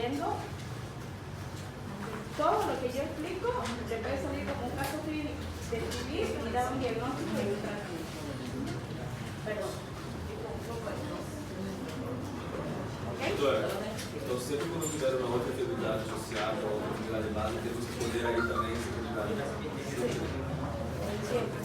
leyendo todo lo que yo explico, te puede salir como un caso clínico, describir y dar un diagnóstico y un tratamiento. Perdón. Então, sempre quando tiver uma outra atividade associada ou uma atividade básica, temos que poder aí também essa atividade. Sempre.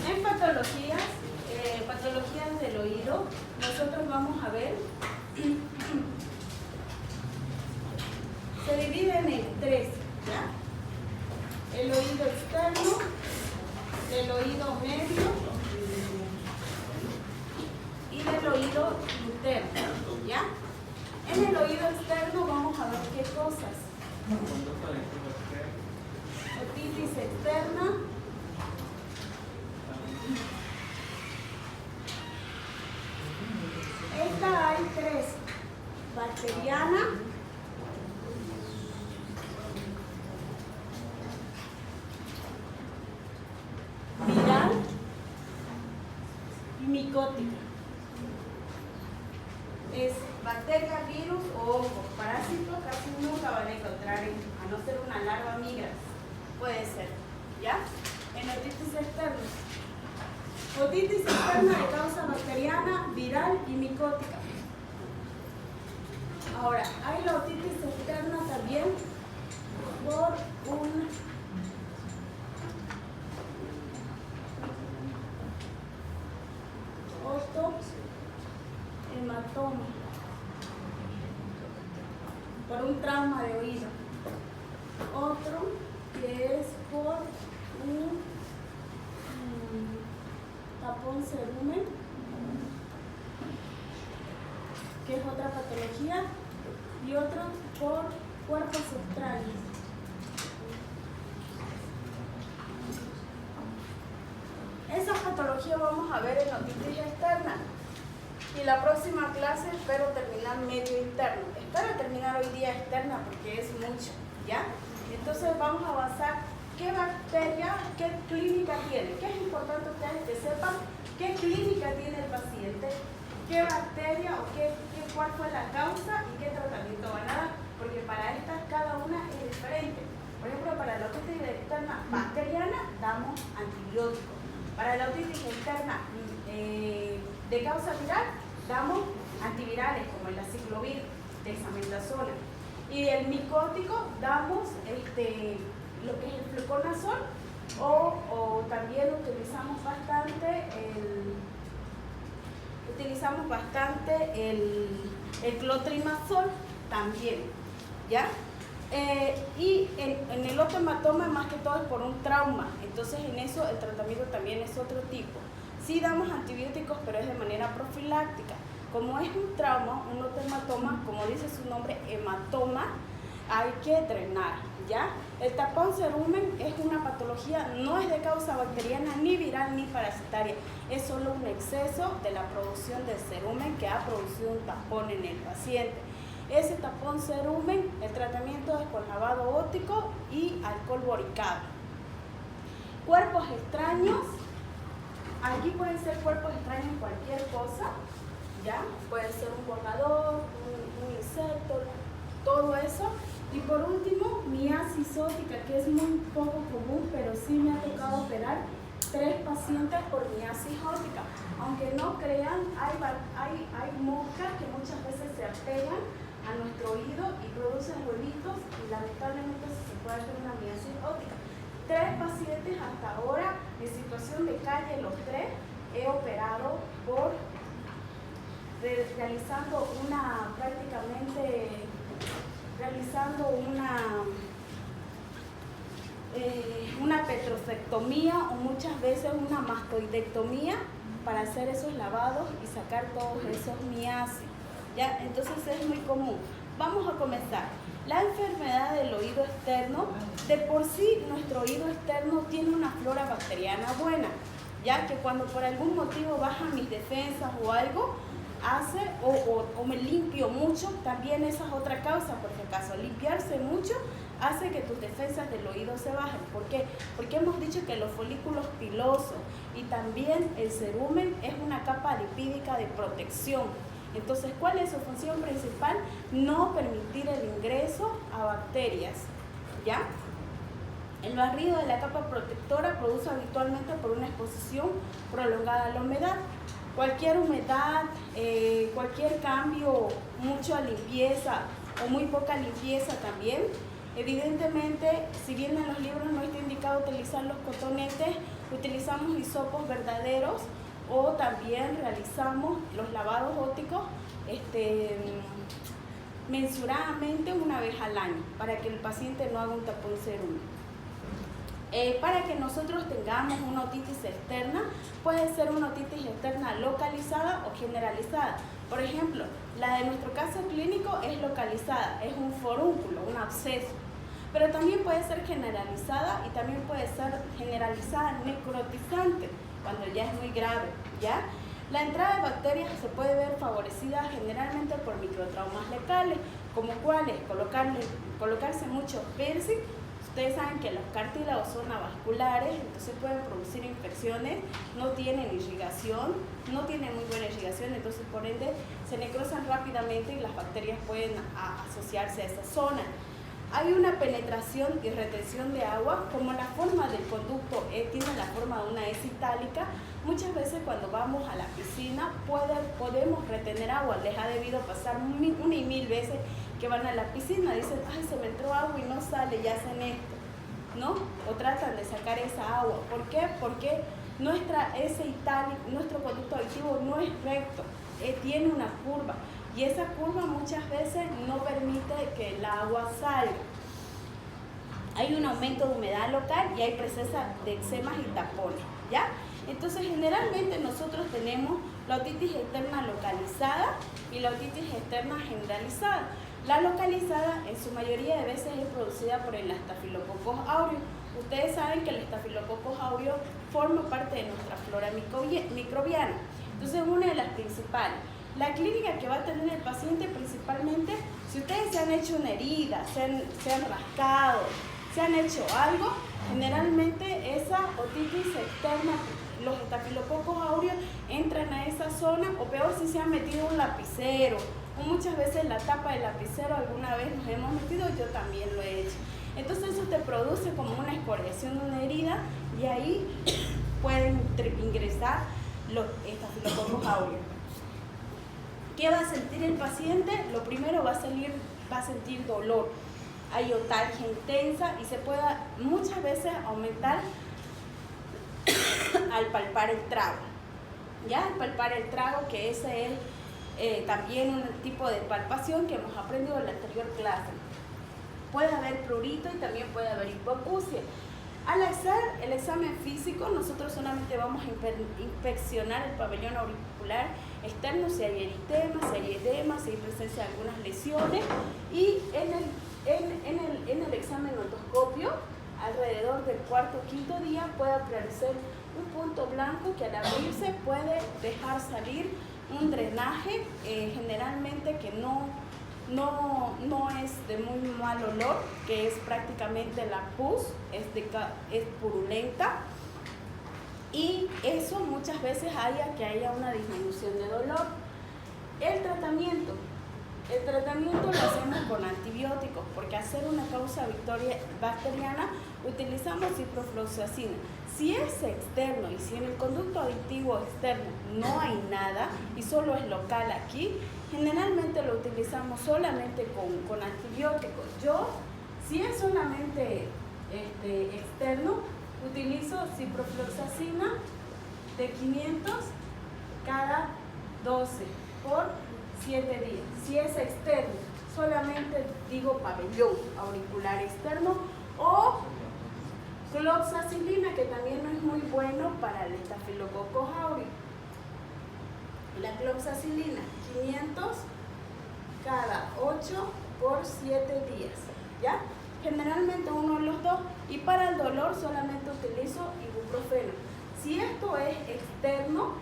En patologías del oído, nosotros vamos a ver, se dividen en tres, ¿ya? El oído externo, el oído medio y el oído interno, ¿ya? En el oído externo vamos a ver qué cosas. Otitis externa. Esta hay tres: bacteriana, viral y micótica. Es bacteria, virus o hongo. Parásito casi nunca van a encontrar, a no ser una larva migra. Puede ser, ¿ya? En otitis externa. Otitis externa de causa bacteriana, viral y micótica. Ahora, hay la otitis externa también por un otohematoma, por un trauma de oído. Otro que es por un tapón cerumen, que es otra patología, y otro por cuerpos extraños. Esas patologías vamos a ver en otitis externa. Y la próxima clase espero terminar medio interno. Espero terminar hoy día externa porque es mucho, ¿ya? Entonces vamos a basar qué bacteria, qué clínica tiene. ¿Qué es importante ustedes que sepan? ¿Qué clínica tiene el paciente? ¿Qué bacteria o cuál fue la causa y qué tratamiento van a dar? Porque para estas cada una es diferente. Por ejemplo, para la otitis externa bacteriana damos antibióticos. Para la otitis externa de causa viral damos antivirales como el aciclovir, dexametasona. Y el micótico damos lo que es el fluconazol o también utilizamos bastante el clotrimazol también, ¿ya? Y en el otohematoma más que todo es por un trauma, entonces en eso el tratamiento también es otro tipo. Sí damos antibióticos, pero es de manera profiláctica. Como es un trauma, un otohematoma, como dice su nombre, hematoma, hay que drenar, ¿ya? El tapón cerumen es una patología, no es de causa bacteriana, ni viral, ni parasitaria. Es solo un exceso de la producción de cerumen que ha producido un tapón en el paciente. Ese tapón cerumen, el tratamiento es con lavado óptico y alcohol boricado. Cuerpos extraños. Aquí pueden ser cuerpos extraños cualquier cosa, ¿ya? Puede ser un borrador, un insecto, todo eso. Y por último, miasis óptica, que es muy poco común, pero sí me ha tocado operar 3 pacientes por miasis óptica. Aunque no crean, hay moscas que muchas veces se apegan a nuestro oído y producen huevitos y lamentablemente se puede hacer una miasis óptica. 3 pacientes hasta ahora en situación de calle, los 3 he operado por realizando una petrosectomía o muchas veces una mastoidectomía para hacer esos lavados y sacar todos esos miasis, ¿ya? Entonces es muy común. Vamos a comenzar. La enfermedad del oído externo, de por sí nuestro oído externo tiene una flora bacteriana buena, ya que cuando por algún motivo bajan mis defensas o algo, o me limpio mucho, también esa es otra causa, por si acaso, limpiarse mucho hace que tus defensas del oído se bajen. ¿Por qué? Porque hemos dicho que los folículos pilosos y también el cerumen es una capa lipídica de protección. Entonces, ¿cuál es su función principal? No permitir el ingreso a bacterias, ¿ya? El barrido de la capa protectora produce habitualmente por una exposición prolongada a la humedad. Cualquier humedad, cualquier cambio, mucha limpieza o muy poca limpieza también. Evidentemente, si bien en los libros no está indicado utilizar los cotonetes, utilizamos hisopos verdaderos o también realizamos los lavados ópticos mensuradamente una vez al año para que el paciente no haga un tapón cerumen. Para que nosotros tengamos una otitis externa, puede ser una otitis externa localizada o generalizada. Por ejemplo, la de nuestro caso clínico es localizada, es un forúnculo, un absceso. Pero también puede ser generalizada y también puede ser generalizada necrotizante, cuando ya es muy grave, ¿ya? La entrada de bacterias se puede ver favorecida generalmente por microtraumas locales, como cuáles, colocarse mucho piercing. Ustedes saben que los cartílagos son avasculares, entonces pueden producir infecciones, no tienen irrigación, no tienen muy buena irrigación, entonces por ende se necrosan rápidamente y las bacterias pueden asociarse a esa zona. Hay una penetración y retención de agua, como la forma del conducto tiene la forma de una S itálica. Muchas veces cuando vamos a la piscina podemos retener agua. Les ha debido pasar una y mil veces que van a la piscina, dicen, ay, se me entró agua y no sale, y hacen esto, ¿no? O tratan de sacar esa agua. ¿Por qué? Porque nuestra S itálica, nuestro conducto auditivo no es recto, tiene una curva. Y esa curva muchas veces no permite que el agua salga. Hay un aumento de humedad local y hay presencia de eczemas y tapones, ¿ya? Entonces, generalmente nosotros tenemos la otitis externa localizada y la otitis externa generalizada. La localizada, en su mayoría de veces, es producida por el Staphylococcus aureus. Ustedes saben que el Staphylococcus aureus forma parte de nuestra flora microbiana. Entonces, una de las principales. La clínica que va a tener el paciente principalmente, si ustedes se han hecho una herida, se han rascado, se han hecho algo, generalmente esa otitis externa, los Staphylococcus aureus entran a esa zona, o peor si se han metido un lapicero, o muchas veces la tapa del lapicero alguna vez nos hemos metido, yo también lo he hecho. Entonces eso te produce como una excoriación de una herida y ahí pueden ingresar los Staphylococcus aureus. ¿Qué va a sentir el paciente? Lo primero va a sentir dolor, ayotalgia intensa y se puede muchas veces aumentar al palpar el trago. Ya al palpar el trago, que ese es también un tipo de palpación que hemos aprendido en la anterior clase. Puede haber prurito y también puede haber hipoacusia. Al hacer el examen físico, nosotros solamente vamos a inspeccionar el pabellón auricular externo, si hay eritema, si hay edema, si hay presencia de algunas lesiones. Y en el examen otoscopio, alrededor del cuarto o quinto día, puede aparecer un punto blanco que al abrirse puede dejar salir un drenaje, generalmente que no es de muy mal olor, que es prácticamente la pus, es purulenta, y eso muchas veces que haya una disminución de dolor. El tratamiento lo hacemos con antibióticos, porque hacer una causa bacteriana utilizamos ciprofloxacina. Si es externo y si en el conducto auditivo externo no hay nada y solo es local aquí, generalmente lo utilizamos solamente con antibióticos. Yo, si es solamente externo, utilizo ciprofloxacina de 500 cada 12 por 7 días. Si es externo, solamente digo pabellón auricular externo o cloxacilina, que también no es muy bueno para el Staphylococcus aureus. La cloxacilina, 500 cada 8 por 7 días, ¿ya? Generalmente uno de los dos, y para el dolor solamente utilizo ibuprofeno. Si esto es externo,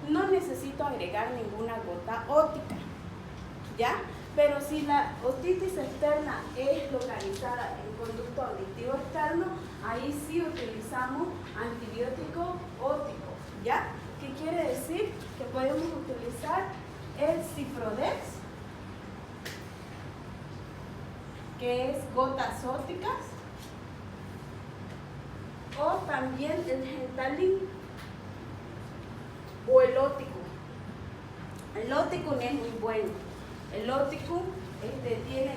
no necesito agregar ninguna gota óptica, ¿ya? Pero si la otitis externa es localizada en conducto auditivo externo, ahí sí utilizamos antibiótico ótico, ¿ya? ¿Qué quiere decir? Que podemos utilizar el Ciprodex, que es gotas óticas, o también el Gentalin o el ótico. El ótico es muy bueno. El ótico tiene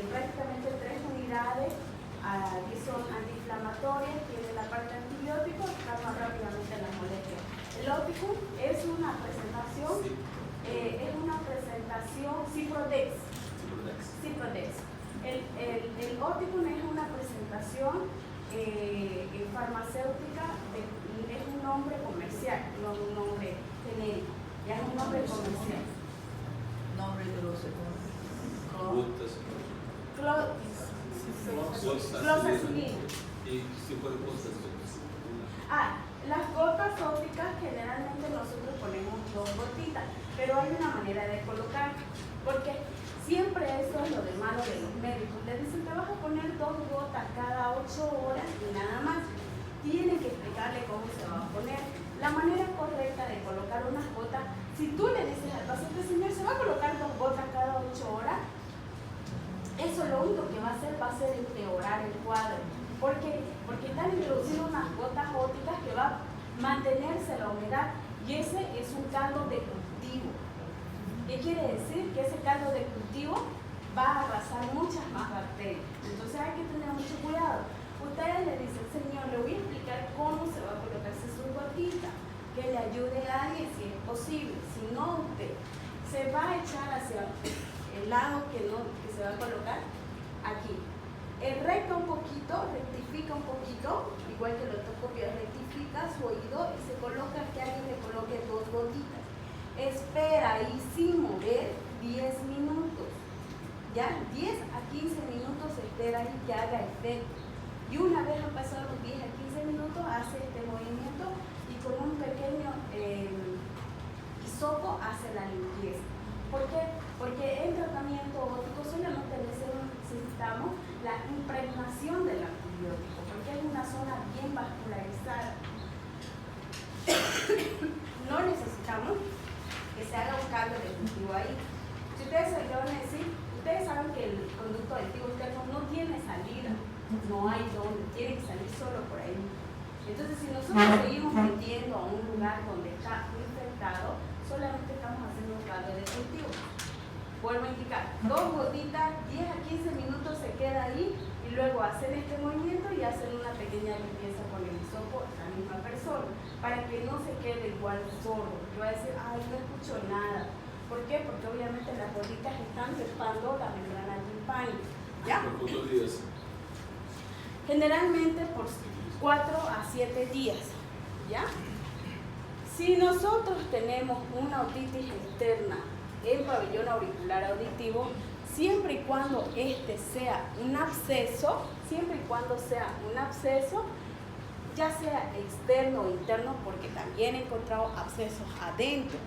prácticamente 3 unidades que son antiinflamatorias, tiene la parte antibiótico, vamos rápidamente a las moléculas. El ótico es una presentación, Ciprodex. El ótico es una presentación farmacéutica, es un nombre comercial, no un nombre genérico, ya es un nombre comercial. Nombre de los Clozapilina. ¿Y si puede cosas? Las gotas ópticas generalmente nosotros ponemos 2 gotitas, pero hay una manera de colocar, porque siempre eso es lo de mano de los médicos. Le dicen, te vas a poner 2 gotas cada 8 horas y nada más. Tienen que explicarle cómo se va a poner. La manera correcta de colocar unas gotas, si tú le dices al paciente, señor, se va a colocar 2 gotas cada 8 horas, eso lo único que va a hacer es empeorar el cuadro. ¿Por qué? Porque están introduciendo unas gotas ópticas que va a mantenerse la humedad y ese es un caldo de cultivo. ¿Qué quiere decir? Que ese caldo de cultivo va a arrasar muchas más bacterias. Entonces hay que tener mucho cuidado. Ustedes le dicen, señor, le voy a explicar cómo se va a colocarse su gotita, que le ayude a alguien si es posible. Si no, usted se va a echar hacia el lado que se va a colocar aquí. Recta un poquito, rectifica un poquito, igual que el otoscopio, rectifica su oído y se coloca, que alguien le coloque 2 gotitas. Espera ahí sin mover 10 minutos. Ya 10 a 15 minutos espera ahí que haga efecto. Y una vez han pasado los 10 a 15 minutos, hace este movimiento y con un pequeño hisopo hace la limpieza. ¿Por qué? Porque en tratamiento óptico solamente necesitamos la impregnación del antibiótico, porque es una zona bien vascularizada. No necesitamos que se haga un cambio de cultivo ahí. Si ustedes se van a decir, ustedes saben que el conducto auditivo externo no tiene salida, no hay donde, tiene que salir solo por ahí. Entonces, si nosotros seguimos metiendo a un lugar donde está infectado, solamente estamos haciendo un cambio de cultivo. Vuelvo a indicar, 2 gotitas, 10 a 15 minutos se queda ahí y luego hacen este movimiento y hacen una pequeña limpieza con el hisopo a la misma persona para que no se quede igual sordo. Yo voy a decir, ay, no escucho nada. ¿Por qué? Porque obviamente las gotitas están tapando la membrana timpánica. ¿Ya? ¿Por cuántos días? Generalmente por 4 a 7 días. ¿Ya? Si nosotros tenemos una otitis externa en pabellón auricular auditivo, siempre y cuando este sea un absceso, ya sea externo o interno, porque también he encontrado abscesos adentro,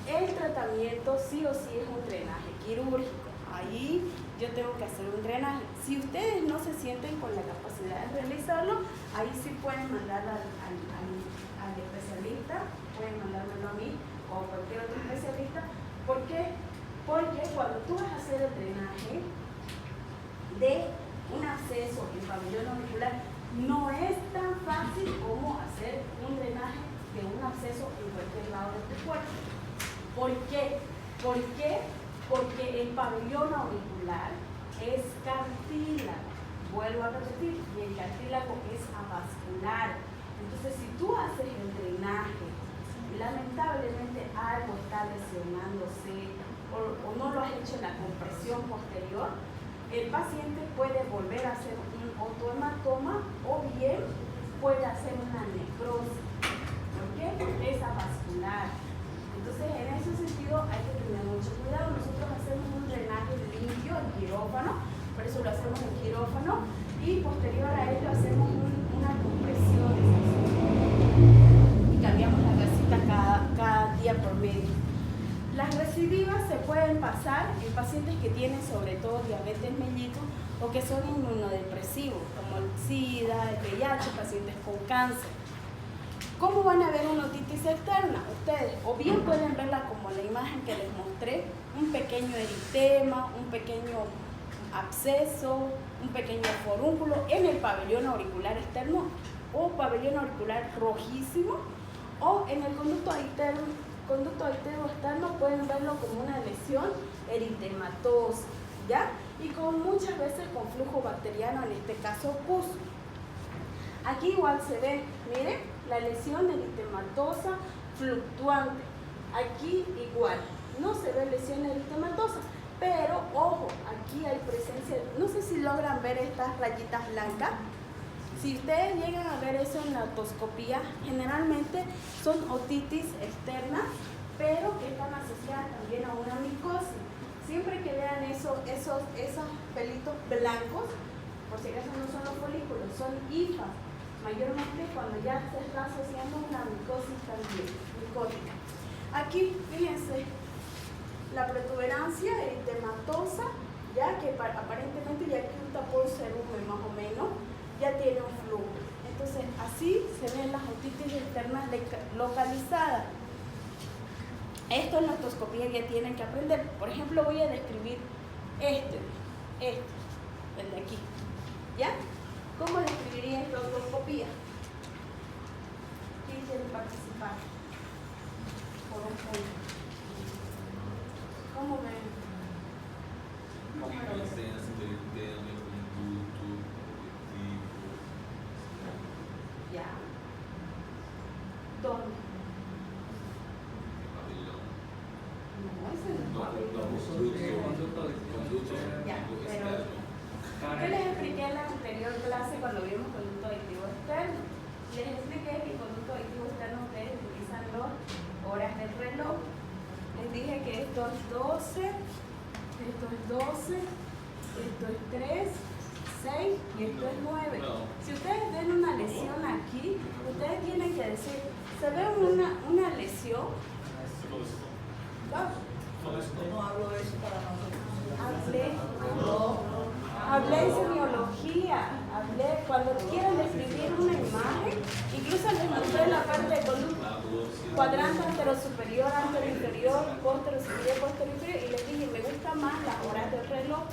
el tratamiento sí o sí es un drenaje quirúrgico. Ahí yo tengo que hacer un drenaje. Si ustedes no se sienten con la capacidad de realizarlo, ahí sí pueden mandarlo al especialista, pueden mandármelo a mí o a cualquier otro especialista. ¿Por qué? Porque cuando tú vas a hacer el drenaje de un absceso en pabellón auricular, no es tan fácil como hacer un drenaje de un absceso en cualquier lado de tu cuerpo. ¿Por qué? Porque el pabellón auricular es cartílago. Vuelvo a repetir, y el cartílago es avascular. Entonces, si tú haces el drenaje, lamentablemente algo está lesionándose o no lo has hecho en la compresión posterior, el paciente puede volver a hacer un otohematoma o bien puede hacer una necrosis. ¿Por qué? Porque es avascular. Entonces, en ese sentido hay que tener mucho cuidado. Nosotros hacemos un drenaje limpio en quirófano, por eso lo hacemos en quirófano, y posterior a ello hacemos una compresión y cambiamos la gasita cada día por medio. Las Las recidivas se pueden pasar en pacientes que tienen sobre todo diabetes mellitus o que son inmunodepresivos, como el SIDA, el VIH, pacientes con cáncer. ¿Cómo van a ver una otitis externa? Ustedes o bien pueden verla como la imagen que les mostré, un pequeño eritema, un pequeño absceso, un pequeño forúnculo en el pabellón auricular externo o pabellón auricular rojísimo, o en el conducto aitero externo pueden verlo como una lesión eritematosa, ¿ya? Y con muchas veces con flujo bacteriano, en este caso pus. Aquí igual se ve, miren, la lesión eritematosa fluctuante. Aquí igual, no se ve lesión eritematosa, pero ojo, aquí hay presencia, no sé si logran ver estas rayitas blancas. Si ustedes llegan a ver eso en la otoscopía, generalmente son otitis externas, pero que están asociadas también a una micosis. Siempre que vean esos pelitos blancos, por si acaso no son los folículos, son hifas, mayormente cuando ya se está asociando una micosis también, micótica. Aquí, fíjense, la protuberancia eritematosa, ya que aparentemente ya aquí un tapón cerumen más o menos, ya tiene un flujo. Entonces, así se ven las otitis externas localizadas. Esto en la otoscopía ya tienen que aprender. Por ejemplo, voy a describir el de aquí. ¿Ya? ¿Cómo describiría esta otoscopía? ¿Quién quiere participar? Por un punto. ¿Cómo ven? ¿Cómo lo ven? Ya. ¿Dónde? No, ese no es ya, pero yo les expliqué en la anterior clase cuando vimos conducto auditivo externo. Les expliqué que el conducto auditivo externo ustedes utilizan las horas del reloj. Les dije que esto es 12, esto es 12, esto es 3, 6 y esto es 9. Si ustedes ven una lesión aquí, ustedes tienen que decir, ¿se ve una lesión? No hablo de eso para nosotros. Hablé en semiología, cuando quieran describir una imagen, incluso les mostré la parte de conducta, cuadrante anterosuperior, anteroinferior, posterior, posterior, y les dije, me gustan más las horas del reloj.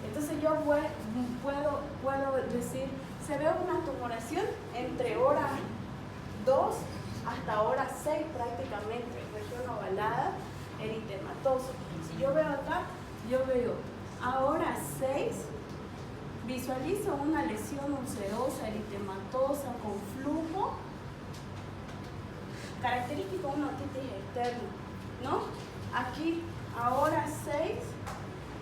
Entonces yo puedo decir, se ve una tumoración entre hora 2 hasta hora 6 prácticamente, región ovalada, eritematoso. Si yo veo acá, yo veo a hora 6, visualizo una lesión ulcerosa, eritematosa, con flujo, característico de una otitis externa, ¿no? Aquí, a hora 6,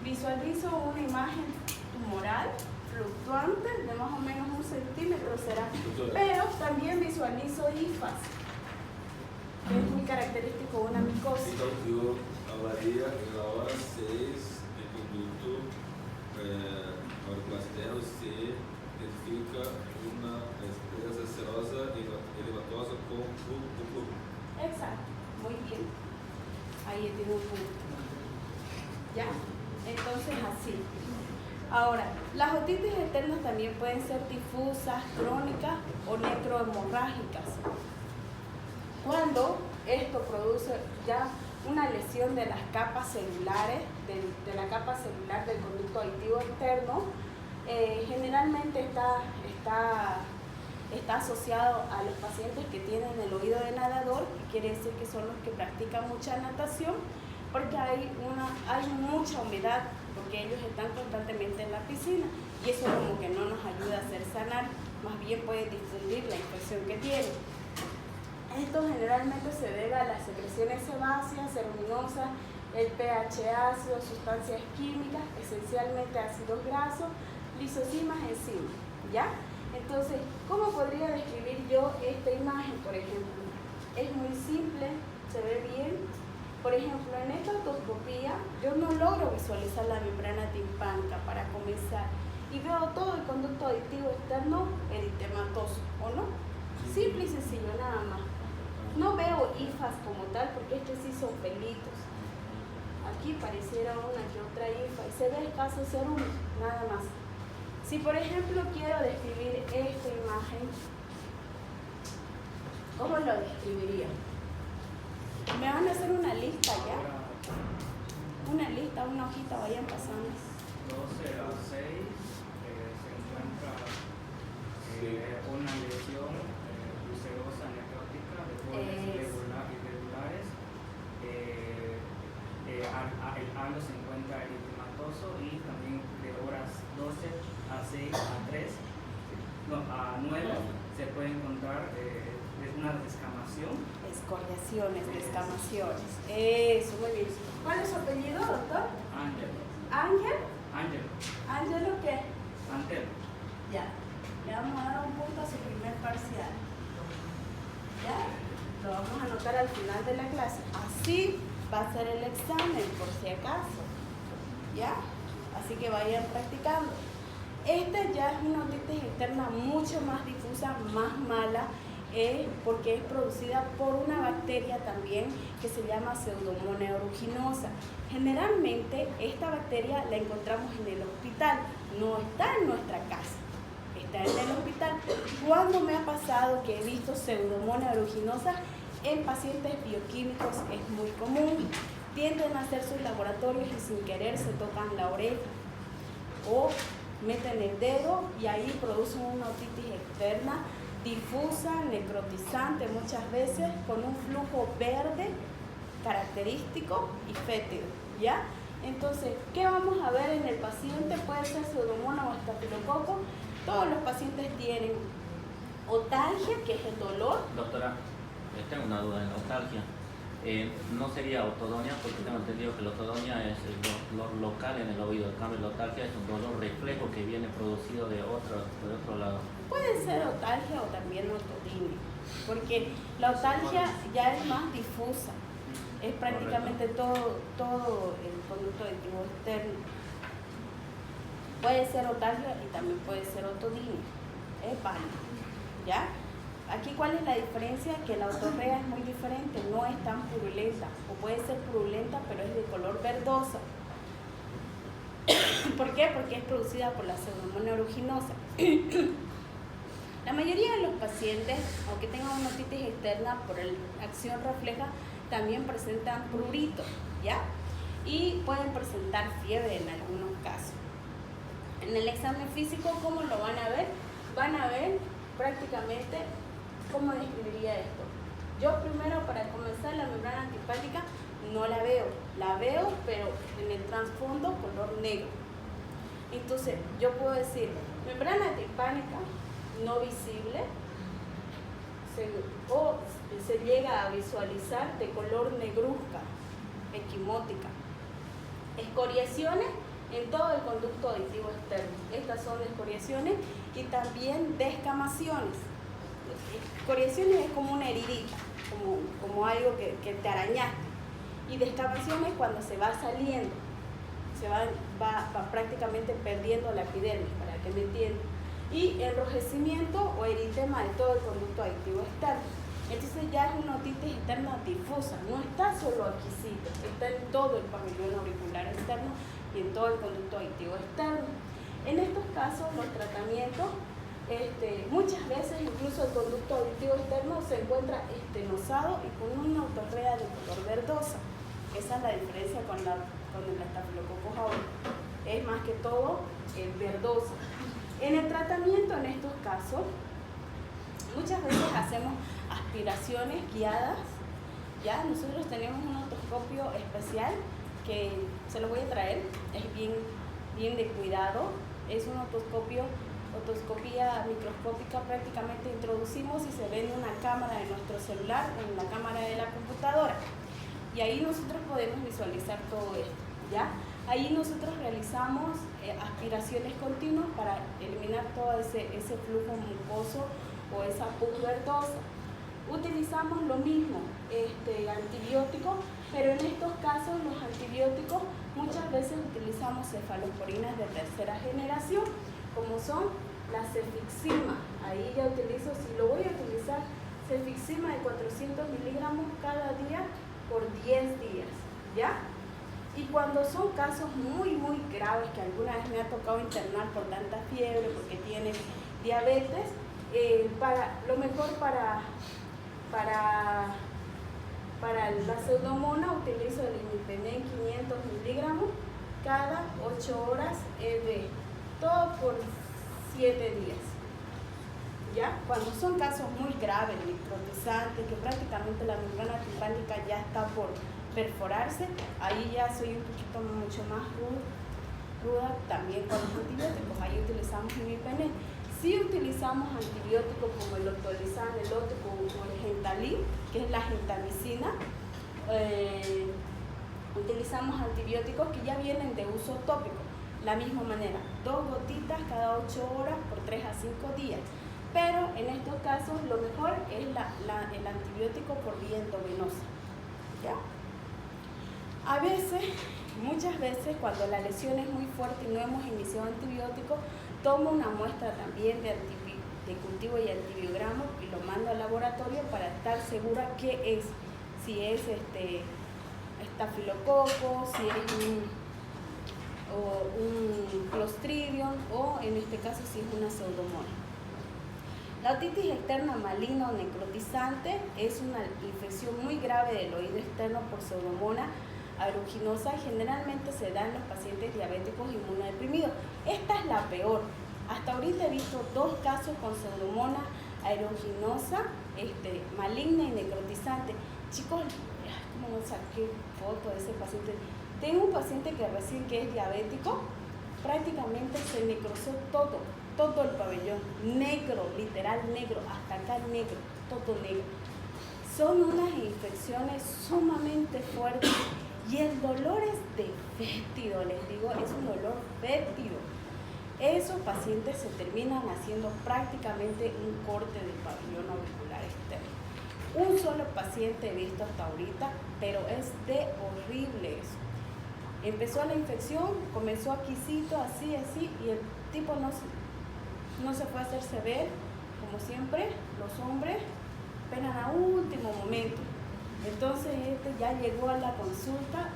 visualizo una imagen tumoral, fluctuante, de más o menos 1 centímetro será, pero también visualizo hifas, que es muy característico de una micosis. Então, eu avalia na hora 6 de conduto auricular externo se identifica uma presa serosa elevatosa com flujo. Exacto, muy bien. Ahí tiene un punto. ¿Ya? Entonces así. Ahora, las otitis externas también pueden ser difusas, crónicas o necrohemorrágicas. Cuando esto produce ya una lesión de las capas celulares, de la capa celular del conducto auditivo externo, generalmente está asociado a los pacientes que tienen el oído de nadador, que quiere decir que son los que practican mucha natación, porque hay mucha humedad, porque ellos están constantemente en la piscina y eso como que no nos ayuda a hacer sanar, más bien puede difundir la infección que tienen. Esto generalmente se debe a las secreciones sebáceas, ceruminosas, el pH ácido, sustancias químicas, esencialmente ácidos grasos, lisosimas, enzimas, ¿ya? Entonces, ¿cómo podría describir yo esta imagen, por ejemplo? Es muy simple, se ve bien. Por ejemplo, en esta otoscopía, yo no logro visualizar la membrana timpánica para comenzar y veo todo el conducto auditivo externo eritematoso, ¿o no? Simple y sencillo, nada más. No veo hifas como tal, porque estos sí son pelitos. aquí pareciera una que otra IFA y se ve escaso ser uno, nada más. Si por ejemplo quiero describir esta imagen, ¿cómo lo describiría? Me van a hacer una lista ya. Una lista, una hojita, vayan pasando. 12 a 6 se encuentra una lesión ulcerosa necrótica de formas irregulares. El halo se encuentra eritematoso y también de horas 12 a 6 a 3, no, a 9 se puede encontrar una descamación. Escoriaciones, descamaciones. Eso, muy bien. ¿Cuál es su apellido, doctor? Ángelo. ¿Ángel? Ángelo. ¿Ángelo qué? Antelo. Ya. Le vamos a dar un punto a su primer parcial. ¿Ya? Lo vamos a anotar al final de la clase. Así va a ser el examen, por si acaso. ¿Ya? Así que vayan practicando. Esta ya es una otitis externa mucho más difusa, más mala, porque es producida por una bacteria también que se llama Pseudomonas aeruginosa. Generalmente esta bacteria la encontramos en el hospital, no está en nuestra casa, está en el hospital. ¿Cuándo me ha pasado que he visto Pseudomonas aeruginosa? En pacientes bioquímicos es muy común. Tienden a hacer sus laboratorios y sin querer se tocan la oreja o meten el dedo y ahí producen una otitis externa difusa, necrotizante muchas veces, con un flujo verde característico y fétido, ¿ya? Entonces, ¿qué vamos a ver en el paciente? Puede ser Pseudomonas o estafilococo. Todos los pacientes tienen otalgia, que es el dolor. Doctora, tengo una duda en la otalgia. No sería otodonia, porque tengo entendido que la otodonia es el dolor local en el oído. En cambio, la otalgia es un dolor reflejo que viene producido de otro lado. Puede ser otalgia o también ototinia, porque la otalgia ya es más difusa. Es prácticamente todo el conducto auditivo externo. Puede ser otalgia y también puede ser ototinia. Es válido, ¿ya? Aquí, ¿cuál es la diferencia? Que la otorrea es muy diferente, no es tan purulenta, o puede ser purulenta, pero es de color verdosa. ¿Por qué? Porque es producida por la Pseudomonas aeruginosa. La mayoría de los pacientes, aunque tengan una otitis externa por acción refleja, también presentan prurito, ¿ya? Y pueden presentar fiebre en algunos casos. En el examen físico, ¿cómo lo van a ver? Van a ver prácticamente, ¿cómo describiría esto? Yo primero, para comenzar, la membrana antipática no la veo, pero en el trasfondo color negro. Entonces, yo puedo decir, membrana antipática no visible, o se llega a visualizar de color negruzca, equimótica. Escoriaciones en todo el conducto auditivo externo. Estas son escoriaciones y también descamaciones. Escoriaciones es como una heridita, como algo que te arañaste. Y descamaciones cuando se va saliendo, va prácticamente perdiendo la epidermis, para que me entiendan. Y enrojecimiento o eritema de todo el conducto auditivo externo. Entonces ya es una otitis externa difusa, no está solo aquí, está en todo el pabellón auricular externo y en todo el conducto auditivo externo. En estos casos los tratamientos, muchas veces incluso el conducto auditivo externo se encuentra estenosado y con una otorrea de color verdosa. Esa es la diferencia con el Staphylococcus aureus. Es más que todo verdosa. En el tratamiento, en estos casos, muchas veces hacemos aspiraciones guiadas. Ya nosotros tenemos un otoscopio especial que se lo voy a traer, es bien de cuidado. Es un otoscopia microscópica, prácticamente introducimos y se ve en una cámara de nuestro celular, en la cámara de la computadora. Y ahí nosotros podemos visualizar todo esto, ¿ya? Ahí nosotros realizamos aspiraciones continuas para eliminar todo ese flujo mucoso o esa pus verdosa. Utilizamos lo mismo, antibióticos, pero en estos casos los antibióticos muchas veces utilizamos cefalosporinas de tercera generación, como son la cefixima. Ahí ya utilizo, si lo voy a utilizar, cefixima de 400 miligramos cada día por 10 días, ¿ya? Y cuando son casos muy graves, que alguna vez me ha tocado internar por tanta fiebre, porque tiene diabetes, lo mejor para la pseudomonas utilizo el imipenem 500 miligramos cada 8 horas ED, todo por 7 días. ¿Ya? Cuando son casos muy graves, necrotizantes, que prácticamente la membrana timpánica ya está por perforarse, ahí ya soy un poquito mucho más ruda también con los antibióticos, ahí utilizamos imipenem. Si utilizamos antibióticos como el octolizan, el ótico o el gentalin, que es la gentamicina, utilizamos antibióticos que ya vienen de uso tópico. La misma manera, 2 gotitas cada 8 horas por 3 a 5 días. Pero en estos casos lo mejor es el antibiótico por vía endovenosa. ¿Ya? A veces, muchas veces, cuando la lesión es muy fuerte y no hemos iniciado antibiótico, tomo una muestra también de cultivo y antibiograma y lo mando al laboratorio para estar segura qué es. Si es estafilococo, si es un Clostridium o en este caso si es una pseudomonas. La otitis externa maligna o necrotizante es una infección muy grave del oído externo por pseudomonas aeruginosa. Generalmente se da en los pacientes diabéticos inmunodeprimidos. Esta es la peor. Hasta ahorita he visto 2 casos con pseudomonas aeruginosa, maligna y necrotizante. Chicos, ¿cómo no saqué foto de ese paciente? Tengo un paciente que es diabético, prácticamente se necrosó todo el pabellón, negro, literal negro, hasta acá negro, todo negro. Son unas infecciones sumamente fuertes y el dolor es de fétido, les digo, es un dolor fétido. Esos pacientes se terminan haciendo prácticamente un corte del pabellón auricular externo. Un solo paciente he visto hasta ahorita, pero es de horrible eso. Empezó la infección, comenzó aquícito, así, y el tipo no se fue a hacerse ver, como siempre, los hombres esperan a último momento. Entonces ya llegó a la consulta,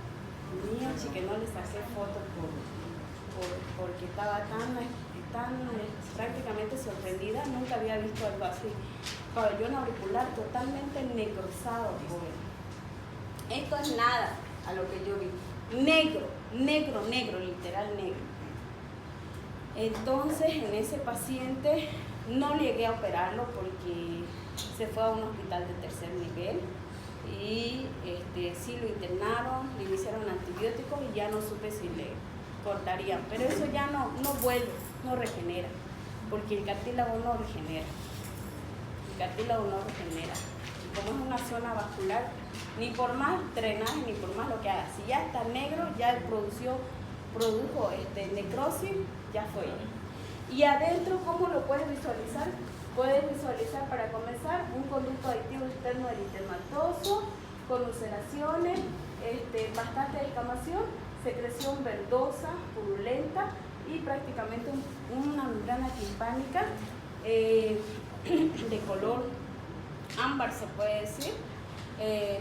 que no le saqué fotos porque estaba tan prácticamente sorprendida, nunca había visto algo así. Pabellón auricular totalmente necrosado, joven. Esto es nada a lo que yo vi. Negro, literal negro. Entonces en ese paciente no llegué a operarlo porque se fue a un hospital de tercer nivel y sí lo internaron, le hicieron antibióticos y ya no supe si le cortarían, pero eso ya no vuelve, no regenera, porque el cartílago no regenera. Y como es una zona vascular, ni por más drenaje, ni por más lo que haga, si ya está negro, ya produjo necrosis, ya fue. Y adentro, ¿cómo lo puedes visualizar? Puedes visualizar, para comenzar, un conducto aditivo externo eritematoso, con ulceraciones, bastante descamación, secreción verdosa, purulenta y prácticamente una membrana timpánica de color ámbar, se puede decir,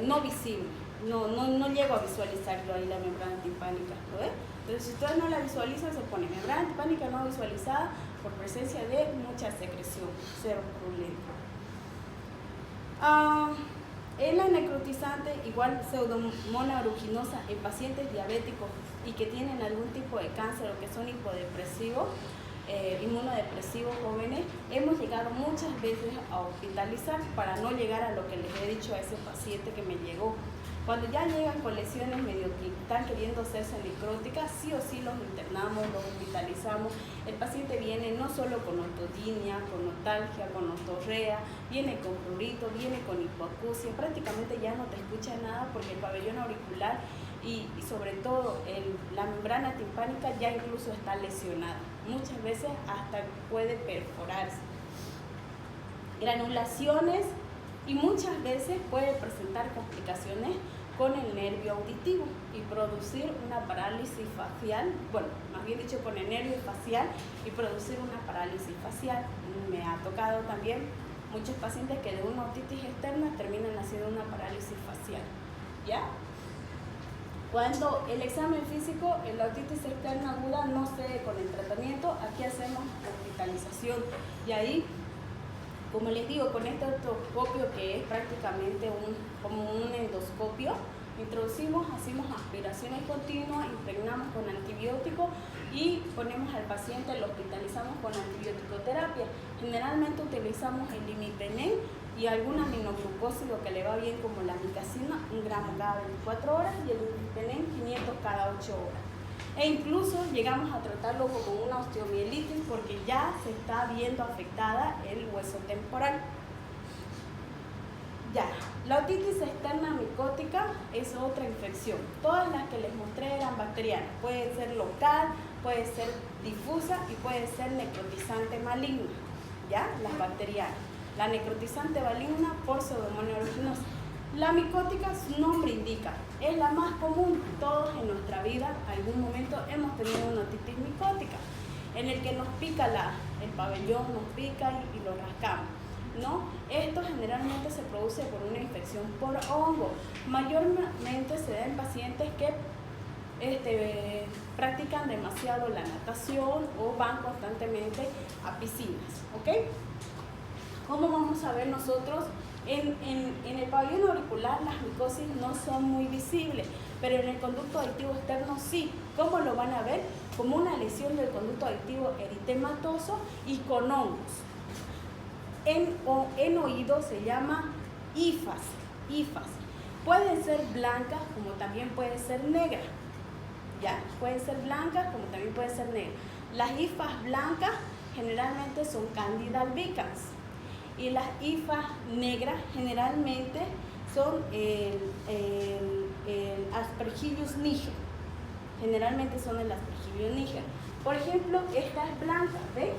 no visible. No llego a visualizarlo ahí, la membrana timpánica, ¿lo ves? Entonces, si ustedes no la visualizan, se pone membrana timpánica no visualizada por presencia de mucha secreción, cero purulenta. En la necrotizante, igual pseudomonas aeruginosa en pacientes diabéticos y que tienen algún tipo de cáncer o que son hipodepresivos, inmunodepresivos jóvenes, hemos llegado muchas veces a hospitalizar para no llegar a lo que les he dicho a ese paciente que me llegó. Cuando ya llegan con lesiones medio que están queriendo hacerse necróticas, sí o sí los internamos, los hospitalizamos. El paciente viene no solo con ototinia, con notalgia, con otorrea, viene con prurito, viene con hipoacusia, prácticamente ya no te escucha nada porque el pabellón auricular y sobre todo la membrana timpánica ya incluso está lesionada. Muchas veces hasta puede perforarse. Granulaciones y muchas veces puede presentar complicaciones con el nervio auditivo y producir una parálisis facial, bueno, más bien dicho con el nervio facial y producir una parálisis facial. Me ha tocado también muchos pacientes que de una otitis externa terminan haciendo una parálisis facial, ¿ya? Cuando el examen físico, la otitis externa aguda no cede con el tratamiento, aquí hacemos hospitalización. Y ahí, como les digo, con este otoscopio que es prácticamente como un endoscopio, introducimos, hacemos aspiraciones continuas, impregnamos con antibiótico y ponemos al paciente, lo hospitalizamos con antibiótico-terapia. Generalmente utilizamos el imipenem y algún aminoglucósido que le va bien, como la micacina, 1 gramo cada 24 horas, y el imipenem 500 cada 8 horas. E incluso llegamos a tratarlo como una osteomielitis porque ya se está viendo afectada el hueso temporal. Ya, la otitis externa micótica es otra infección. Todas las que les mostré eran bacterianas. Puede ser local, puede ser difusa y puede ser necrotizante maligna. ¿Ya? Las bacterianas. La necrotizante maligna por pseudomonas aeruginosa. La micótica, su nombre indica, es la más común. Todos en nuestra vida, en algún momento, hemos tenido una otitis micótica, en el que nos pica el pabellón, nos pica y lo rascamos, ¿no? Esto generalmente se produce por una infección por hongo. Mayormente se da en pacientes que practican demasiado la natación o van constantemente a piscinas, ¿ok? ¿Cómo vamos a ver nosotros? En el pabellón auricular las micosis no son muy visibles, pero en el conducto aditivo externo sí. ¿Cómo lo van a ver? Como una lesión del conducto aditivo eritematoso y con hongos. En oído se llama hifas. Pueden ser blancas como también pueden ser negras. ¿Ya? Pueden ser blancas como también pueden ser negras. Las hifas blancas generalmente son Candida albicans. Y las hifas negras generalmente son el Aspergillus niger. Generalmente son el Aspergillus niger. Por ejemplo, esta es blanca, ¿ven?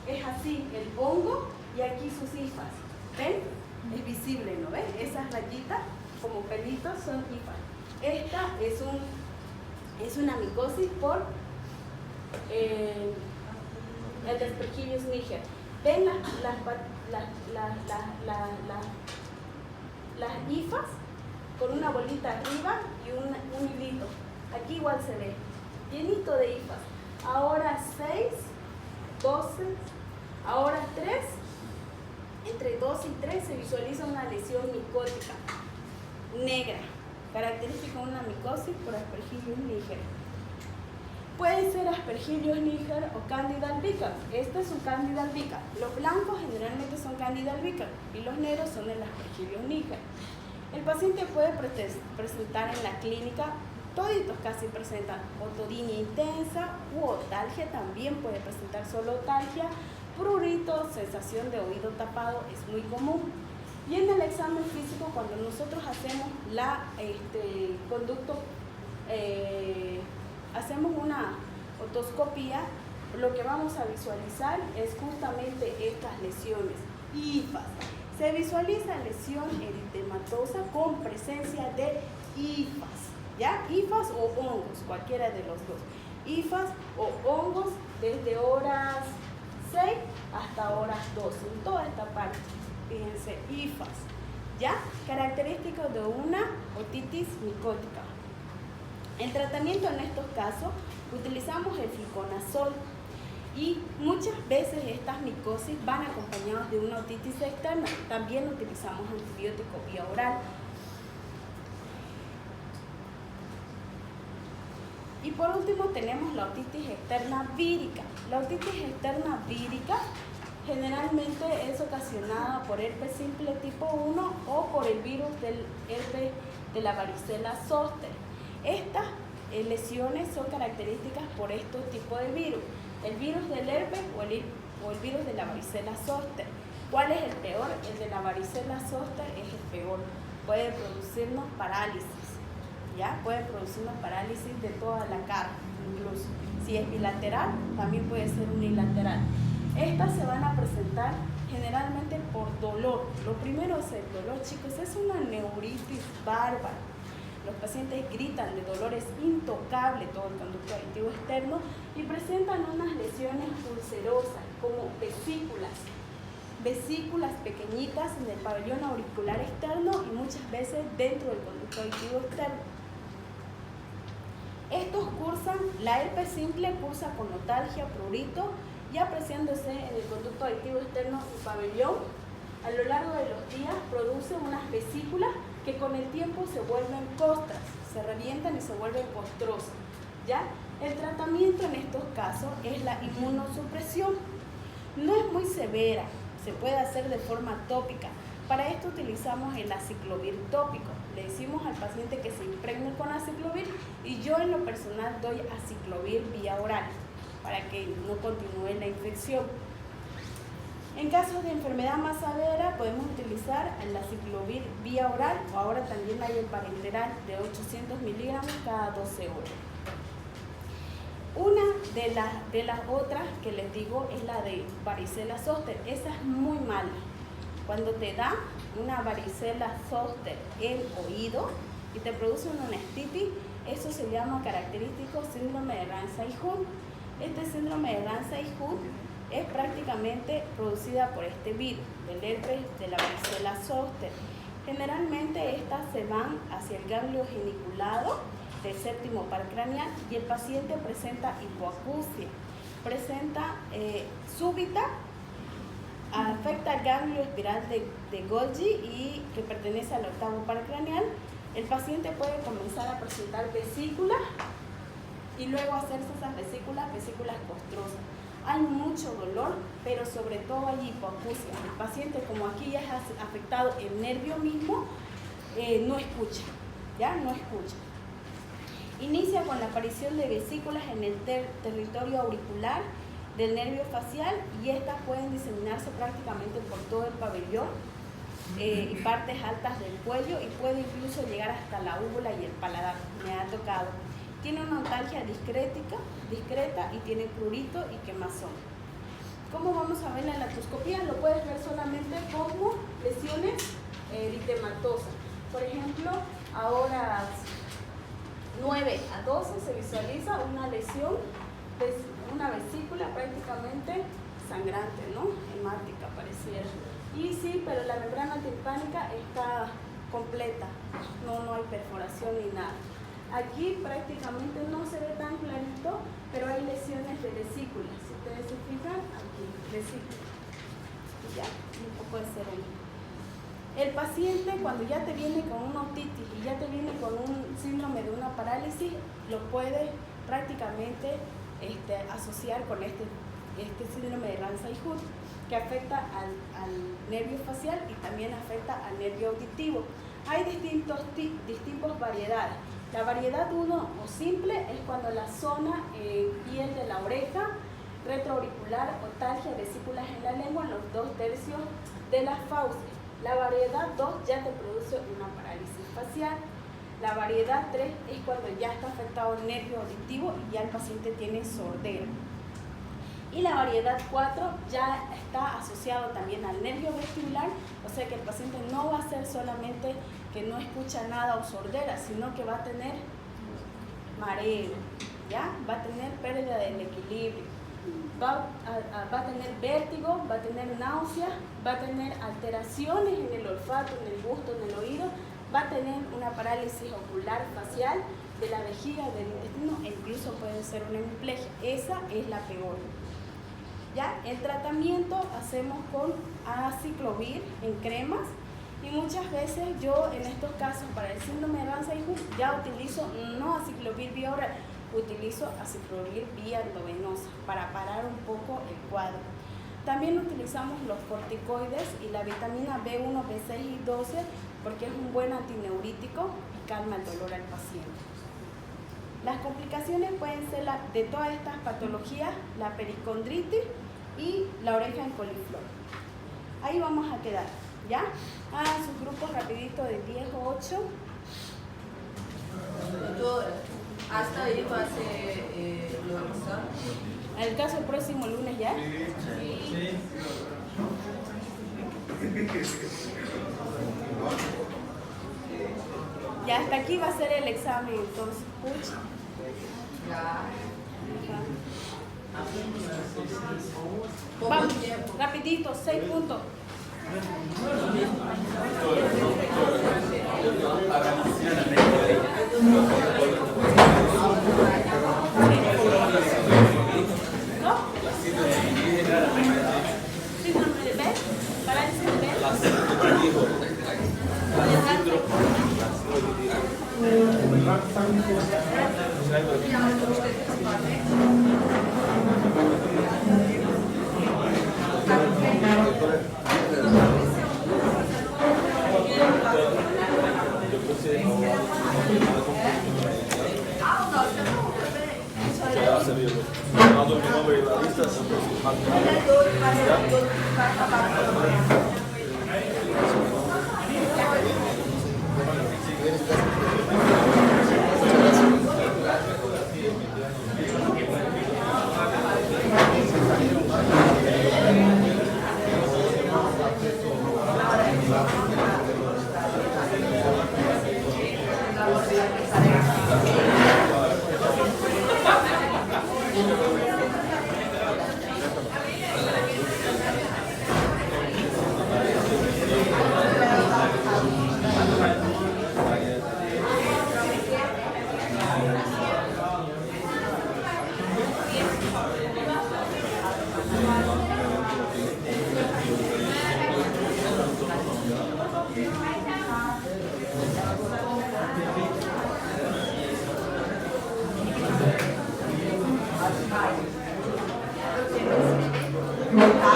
Es así, el hongo y aquí sus hifas. ¿Ven? Es visible, ¿no ven? Esas rayitas como pelitos son hifas. Esta es una micosis por el Aspergillus niger. ¿Ven las hifas con una bolita arriba y un hilito? Aquí igual se ve, llenito de hifas. Ahora 6, 12, ahora 3. Entre 2 y 3 se visualiza una lesión micótica negra, característica de una micosis por Aspergillus niger. Puede ser Aspergillus niger o Candida albicans. Este es un Candida albicans. Los blancos generalmente son Candida albicans y los negros son el Aspergillus niger. El paciente puede presentar en la clínica, toditos casi presentan otodinia intensa u otalgia, también puede presentar solo otalgia, prurito, sensación de oído tapado, es muy común. Y en el examen físico, cuando nosotros hacemos hacemos una otoscopía, lo que vamos a visualizar es justamente estas lesiones, hifas. Se visualiza lesión eritematosa con presencia de hifas, ¿ya? Hifas o hongos, cualquiera de los dos. Hifas o hongos desde horas 6 hasta horas 12, en toda esta parte, fíjense, hifas, ¿ya? Característico de una otitis micótica. El tratamiento en estos casos utilizamos el fluconazol y muchas veces estas micosis van acompañadas de una otitis externa. También utilizamos antibiótico vía oral. Y por último tenemos la otitis externa vírica. La otitis externa vírica generalmente es ocasionada por herpes simple tipo 1 o por el virus del herpes de la varicela zoster. Estas lesiones son características por estos tipos de virus, el virus del herpes o el virus de la varicela zoster. ¿Cuál es el peor? El de la varicela zoster es el peor. Puede producirnos parálisis, ¿ya? Puede producirnos parálisis de toda la cara, incluso. Si es bilateral, también puede ser unilateral. Estas se van a presentar generalmente por dolor. Lo primero es el dolor, chicos, es una neuritis bárbara. Los pacientes gritan de dolor, es intocable todo el conducto aditivo externo y presentan unas lesiones ulcerosas como vesículas pequeñitas en el pabellón auricular externo y muchas veces dentro del conducto aditivo externo. Estos cursan, la herpes simple cursa con notalgia, prurito y apreciándose en el conducto aditivo externo del pabellón. A lo largo de los días produce unas vesículas que con el tiempo se vuelven costras, se revientan y se vuelven costrosas, ¿ya? El tratamiento en estos casos es la inmunosupresión. No es muy severa, se puede hacer de forma tópica. Para esto utilizamos el aciclovir tópico. Le decimos al paciente que se impregne con aciclovir y yo en lo personal doy aciclovir vía oral para que no continúe la infección. En casos de enfermedad más severa podemos utilizar el aciclovir vía oral o ahora también hay el parenteral de 800 miligramos cada 12 horas. Una de las otras que les digo es la de varicela zoster. Esa es muy mala. Cuando te da una varicela zoster en oído y te produce una estitis, eso se llama característico síndrome de Ramsay-Hunt. Este síndrome de Ramsay-Hunt es prácticamente producida por este virus, del herpes de la varicela zoster. Generalmente estas se van hacia el ganglio geniculado del séptimo par craneal y el paciente presenta hipoacusia, presenta súbita, afecta el ganglio espiral de Golgi y que pertenece al octavo par craneal. El paciente puede comenzar a presentar vesículas y luego hacerse esas vesículas costrosas. Hay mucho dolor, pero sobre todo hay hipoacusia. El paciente, como aquí ya es afectado el nervio mismo, no escucha, ¿ya? No escucha. Inicia con la aparición de vesículas en el territorio auricular del nervio facial y estas pueden diseminarse prácticamente por todo el pabellón y partes altas del cuello y puede incluso llegar hasta la úvula y el paladar. Me ha tocado. Tiene una notalgia discreta y tiene prurito y quemazón. ¿Cómo vamos a ver la laparoscopía? Lo puedes ver solamente como lesiones eritematosas. Por ejemplo, ahora 9 a 12 se visualiza una lesión, una vesícula prácticamente sangrante, ¿no? Hemática pareciera. Y sí, pero la membrana timpánica está completa, no hay perforación ni nada. Aquí prácticamente no se ve tan clarito, pero hay lesiones de vesículas. Si ustedes se fijan, aquí, vesículas. Y ya, un poco de serum. El paciente, cuando ya te viene con una otitis y ya te viene con un síndrome de una parálisis, lo puede prácticamente asociar con este síndrome de Ramsay-Hunt, que afecta al nervio facial y también afecta al nervio auditivo. Hay distintas variedades. La variedad 1 o simple es cuando la zona piel de la oreja, retroauricular, otalgia, vesículas en la lengua, en los 2/3 de las fauces. La variedad 2 ya te produce una parálisis facial. La variedad 3 es cuando ya está afectado el nervio auditivo y ya el paciente tiene sordera. Y la variedad 4 ya está asociado también al nervio vestibular, o sea que el paciente no va a ser solamente que no escucha nada o sordera, sino que va a tener mareo, ¿ya? Va a tener pérdida del equilibrio, va a tener vértigo, va a tener náuseas, va a tener alteraciones en el olfato, en el gusto, en el oído, va a tener una parálisis ocular facial de la vejiga, del intestino, e incluso puede ser una hemiplegia. Esa es la peor. ¿Ya? El tratamiento hacemos con aciclovir en cremas y muchas veces yo en estos casos para el síndrome de Ramsay-Hunt ya utilizo no aciclovir vía oral, utilizo aciclovir vía endovenosa para parar un poco el cuadro. También utilizamos los corticoides y la vitamina B1, B6 y 12 porque es un buen antineurítico y calma el dolor al paciente. Las complicaciones pueden ser de todas estas patologías, la pericondritis y la oreja en coliflor. Ahí vamos a quedar, ¿ya? Hagan sus grupos rapidito de 10 o 8. Hasta ahí va a ser lo examen. ¿El caso el próximo lunes ya? Sí. Ya hasta aquí va a ser el examen, entonces, pucha. Vamos, rapidito, 6 puntos. Síndrome de Bell, parálisis de Bell.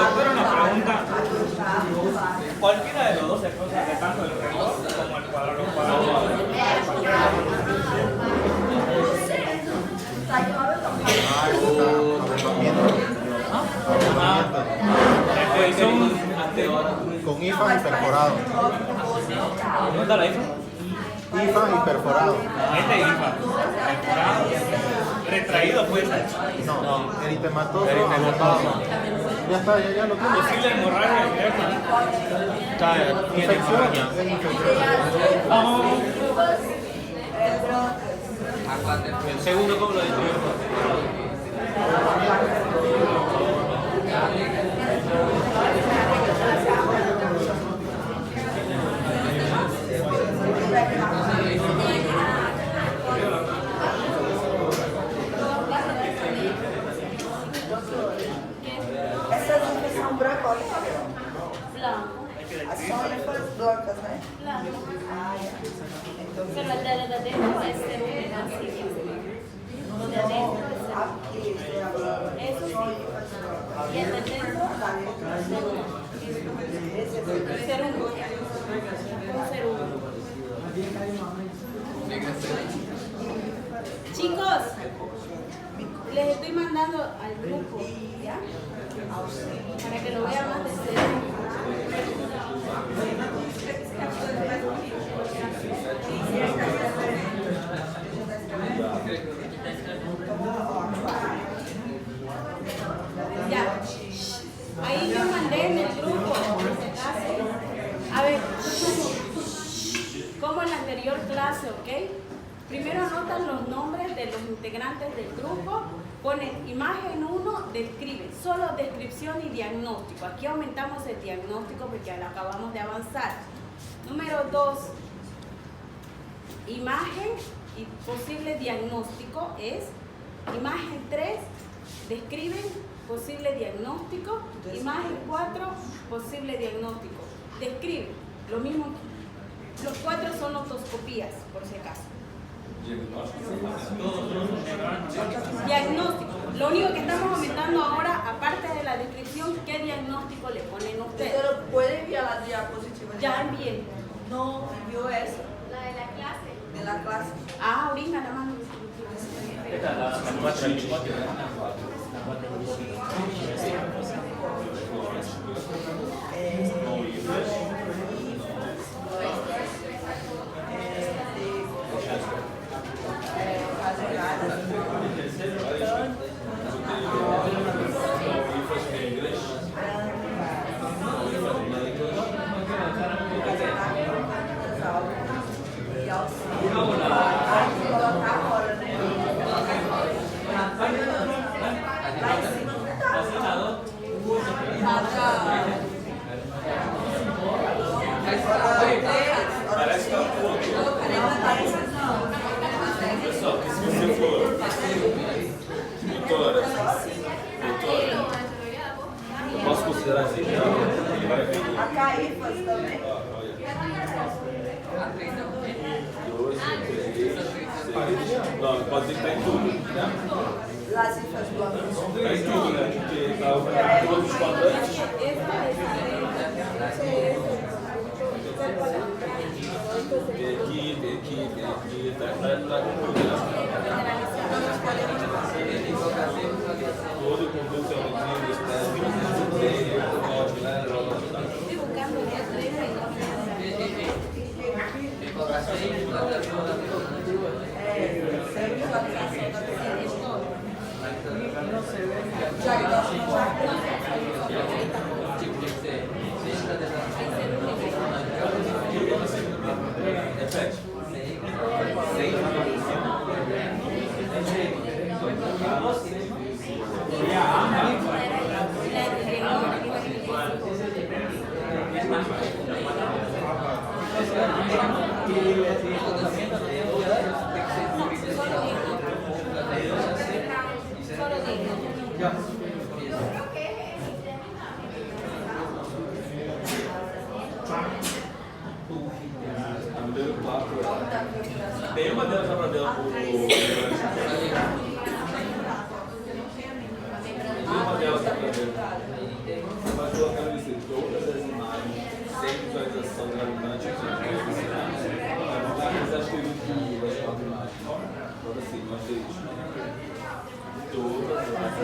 Doctora, una pregunta. Cualquiera de los dos se puede usar, tanto el reloj como el cuadrado. Con IFA y perforado. ¿Dónde está la IFA? IFA y perforado. Este IFA. Perforado. Retraído puede ser. No, eritematoso agotado. Ya está, ya lo tienes. Posible hemorragia directa. Tiene hemorragia. Es infección. El segundo, ¿cómo lo describió? Essas infecções são brancas, Blanco, as sólidas brancas, né? blanco. Ah, é. Então, Pero el de adentro es cerumen, así. Lo de adentro es aqui, Eso sí. Y el de dentro, cerumen. Un cerumen. Chicos, les estoy mandando al grupo, ¿ya? Para que lo vean más de cerca. Ya. Ahí yo mandé en el grupo, por si acaso. A ver, como en la anterior clase, ¿ok? Primero anotan los nombres de los integrantes del grupo, ponen imagen 1, describe, solo descripción y diagnóstico. Aquí aumentamos el diagnóstico porque ya lo acabamos de avanzar. Número 2, imagen y posible diagnóstico es imagen 3, describen posible diagnóstico, imagen 4, posible diagnóstico, describe, lo mismo, los 4 son otoscopías, por si acaso. Diagnóstico. Lo único que estamos aumentando ahora, aparte de la descripción, ¿qué diagnóstico le ponen ustedes? pero puede enviar la diapositiva. Ya envié. No envió esa La de la clase. de la clase. Ah, ahorita la mano. Esta es la 424. E colocar fora, né? Doutora. Eu posso considerar assim? A Caífas também. Dois, três, não, pode dizer que tá em tudo, né? Las Ifas do Avanço. Tá em tudo, né? Porque tá todos os quadrantes. Tem aqui, tá com tudo, né? Todo o conjunto é um Tem uma delas para ver uma delas para ver. Mas eu quero dizer, todas as imagens sem visualização gravitante mas acho que eu vi as 4 imagens. Agora sim, nós temos todas as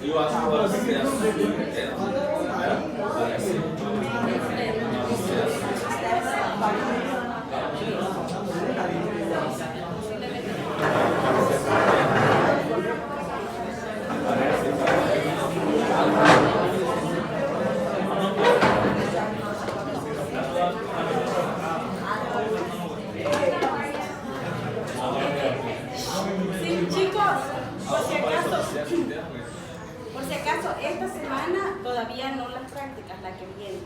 eu acho que o acesso esta semana todavía no las prácticas, la que viene,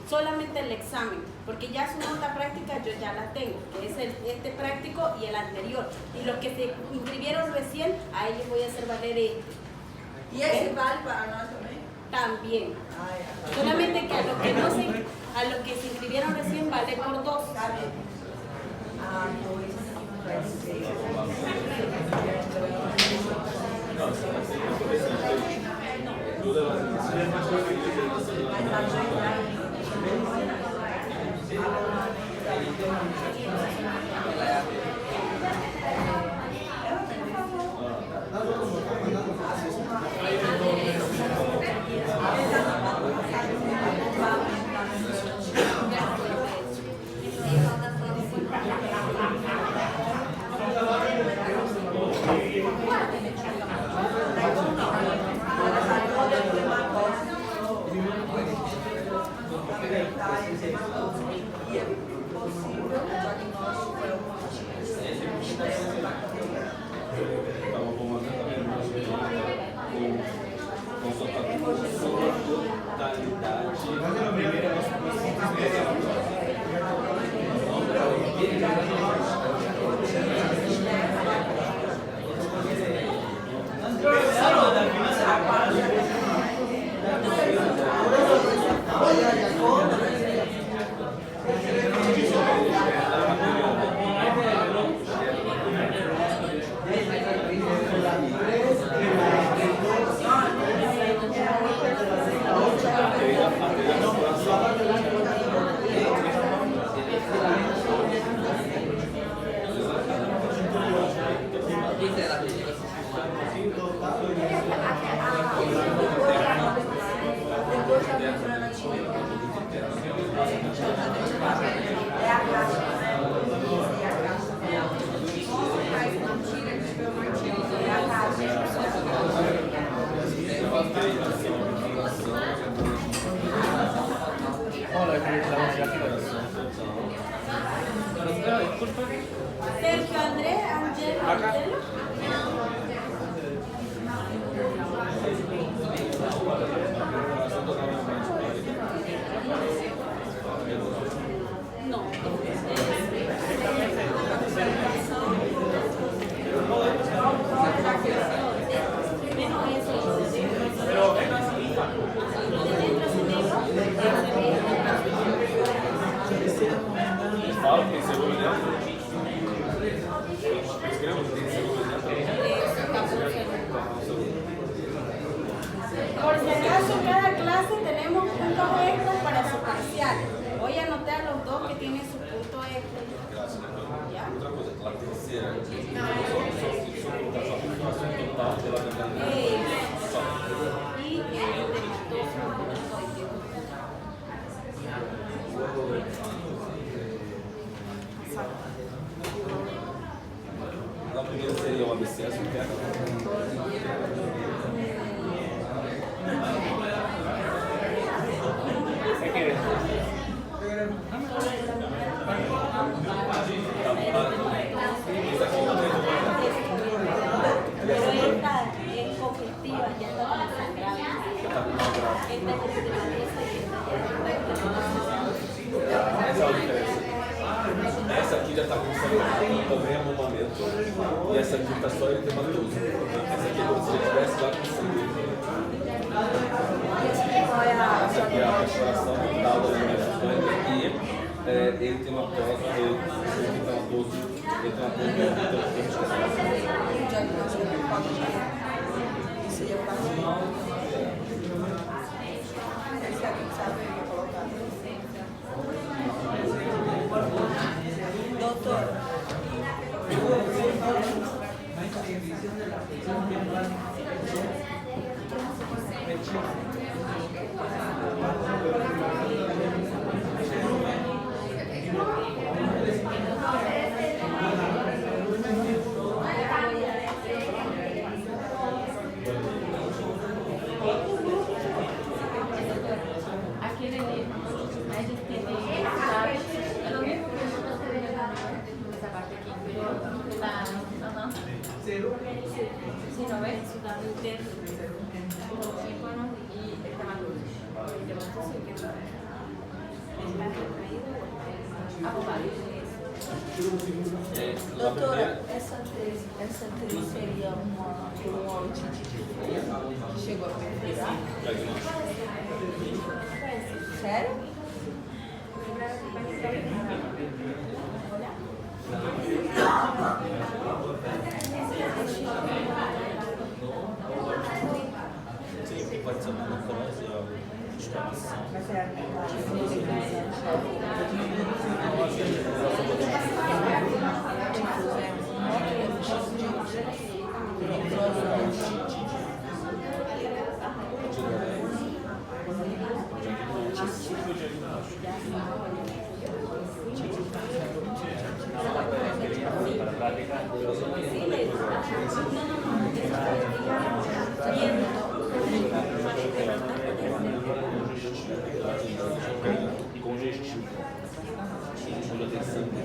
solamente el examen, porque ya su nota práctica yo ya la tengo, que es este práctico y el anterior, y los que se inscribieron recién, a ellos voy a hacer valer este. ¿Y ese vale para nosotros también? Solamente que a los que se inscribieron recién vale por 2. Sergio Andrés, Angelo. No. Fala que tem cebola dentro. Escreva que tem cebola dentro. Por si acaso, cada clase tenemos puntos extras para su parcial. Voy a anotar los dos que tienen su punto extra. ¿Ya? Outra coisa, a terceira, só colocar só a pontuação total pela mentalidade. Só. Y el de matoso. A primeira seria o abscesso, que é Pero esta es congestiva, ya está con sangrado. Esta es de tristeza y essa é a diferença. Essa aqui já está com sangue também é momento. E essa aqui está só eritematoso. Essa aqui é como se ele estivesse lá com sangue. Essa aqui é a respiração total da linha de sangue. E ele tem uma tosse, ele tem uma pose, ele tem uma pose de Seria o parcial. Esse aqui que sabe colocar. Doutor. Aquí en el libro, a ellos tienen es lo mismo que nosotros tenemos esa parte aquí, pero la, si no ves, y está más dulce. Doutora, essa atriz seria uma otite de fogo que chegou a perfurar? Sério? Sim, pode ser uma necrose ou inflamação. Mas é a Para práctica. Congestivo. Pula de sangue.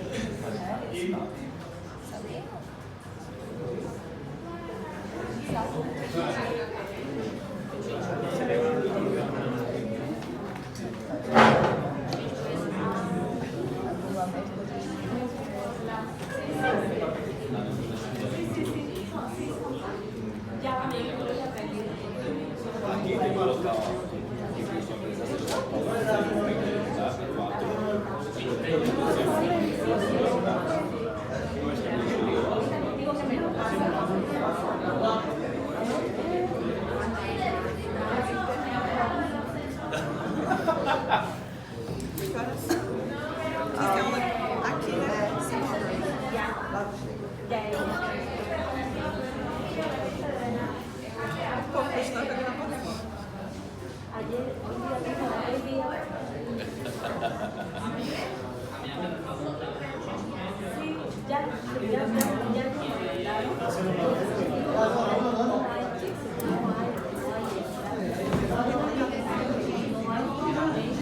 Aqui tem que colocar sua presença de aqui, né? ya